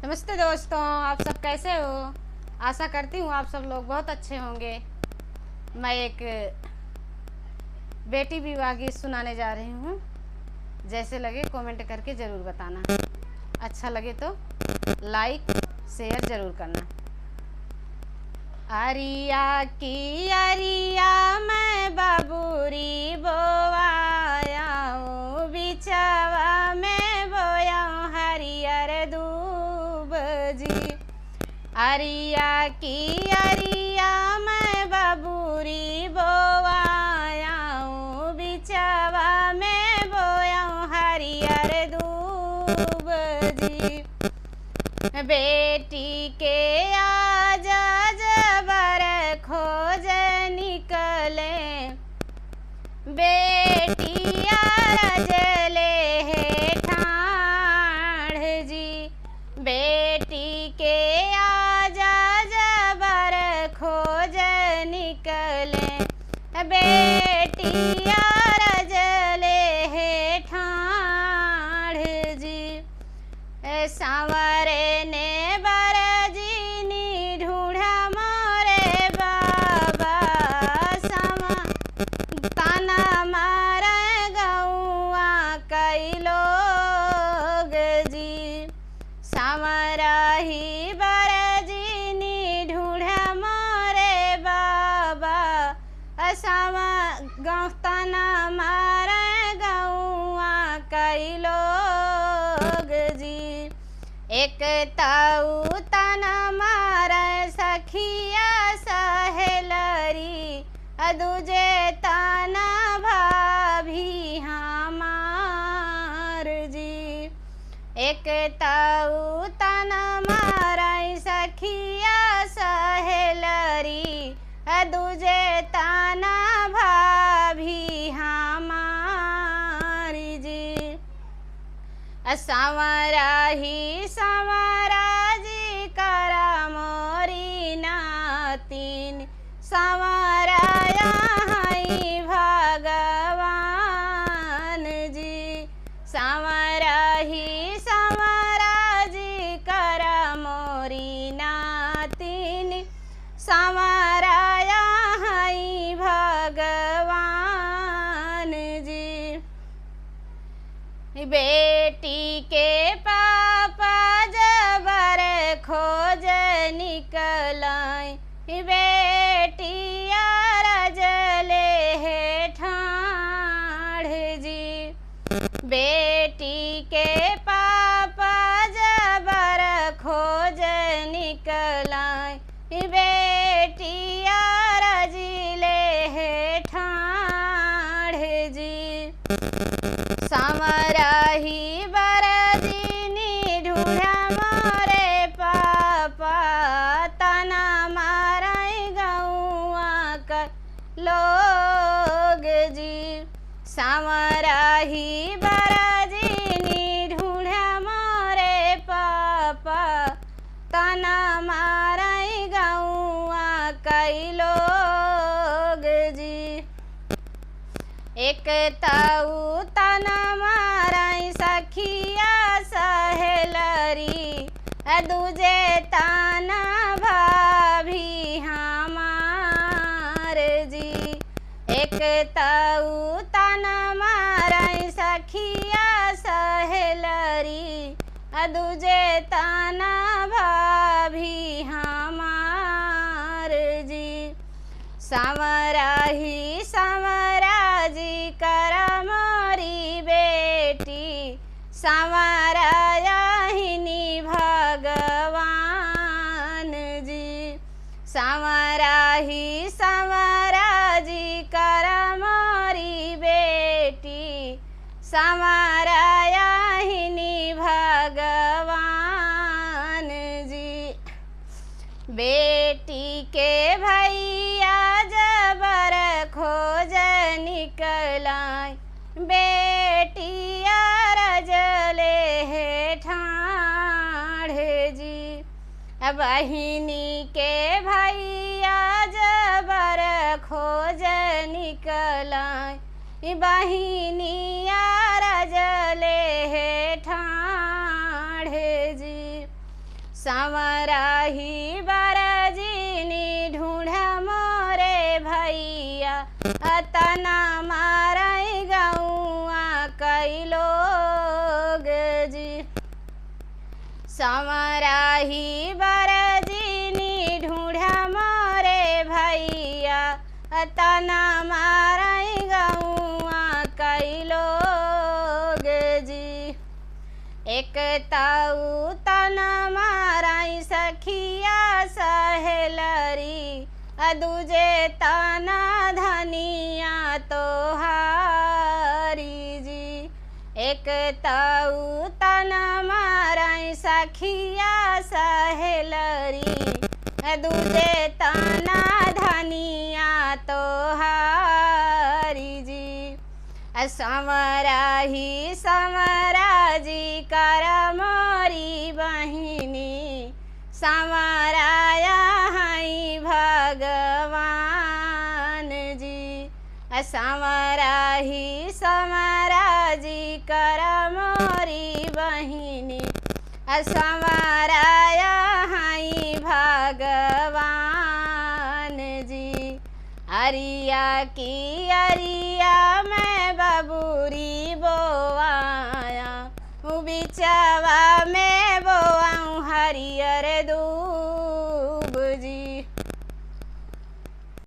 नमस्ते दोस्तों, आप सब कैसे हो। आशा करती हूँ आप सब लोग बहुत अच्छे होंगे। मैं एक बेटी विवाह गीत सुनाने जा रही हूँ। जैसे लगे कमेंट करके ज़रूर बताना। अच्छा लगे तो लाइक शेयर ज़रूर करना। अरिया की अरिया मैं बाबूरी बोवाया हूँ, बिचवा में बोया हरियर दूब जी। अरिया की अरिया मैं बाबूरी बोवाया हूँ, बिचवा में बोया हरियर दूब जी। बेटी के आजा जबर खोज निकले, बेटिया रजले है ठाढ़ जी। बेटी के आजा जबर खोज निकले, बेटिया रजले है ठाढ़ जी। सांवरे ने बरजीनी ढूंढा मोरे बाबा, ताना मारे गौआ कई लोग जी। सांवरा ही बरजीनी ढूंढा मोरे बाबा, ताना मारे गौआ कई लोग जी। एक ताऊ तना मारे सखिया सहेलरी, दूजे तना भाभी हमार जी। एक ताऊ तना मारे सखिया सहेलरी, दूजे तना भाभी हमार जी। सांवरा ही सांवरा जी करा मोरी नातिन, सांवरा यहाँ भगवान जी। सांवरा ही सांवरा जी करा मोरी नातिन, सांवरा यहाँ भगवान जी। बेटी के पापा जबर खोज निकलाई, बेटिया रजले है ठाढ़ जी। बेटी के पापा जबर खोज निकलाई, बेटिया रजले है ठाढ़ जी। सांवरा ही बरजीनी ढूंढा मोरे पापा, तना माराई गौआ का लोग जी। सांवरा ही बरजीनी ढूंढा मोरे पापा, तना माराई गौआ कई लोग जी। एक ताऊ तना माराई सखिया सहेलरी, दूजे तना भाभी हमार जी। एक ताऊ तना माराई सखिया सहेलरी, दूजे तना भाभी हमार जी। सांवरा ही सांवरा जी करा मोरी बेटी, सांवरा यहिनी भगवान जी। सांवरा ही सांवरा जी करा मोरी बेटी, सांवरा यहिनी भगवान जी। बेटी के भैया जबर खोज निकलाई, बेटिया रजले है ठाढ़ जी। बहिनी के भैया जबर खोज निकलाई, बहिनिया रजले है ठाढ़ जी। संवराही बरजीनी ढूंढा मोरे भैया अतना मारई गौआ कई लोग जी। संवराही बरजीनी ढूंढा मोरे भैया अतना मारई गौआ कई लोग जी। एक ताऊ तना माराई सखिया सहेलरी दूजे तना धनिया तोहारी जी। एक ताऊ तना माराई सखिया सहेलरी दूजे तना धनिया तोहारी जी। संवराही संवराजी कर मोरी बहिनी संवराया हई भगवान जी। संवराही संवराजी कर मोरी बहिनी संवराया हई भगवान जी। अरिया की अरिया में बबूरी बोआया बिचा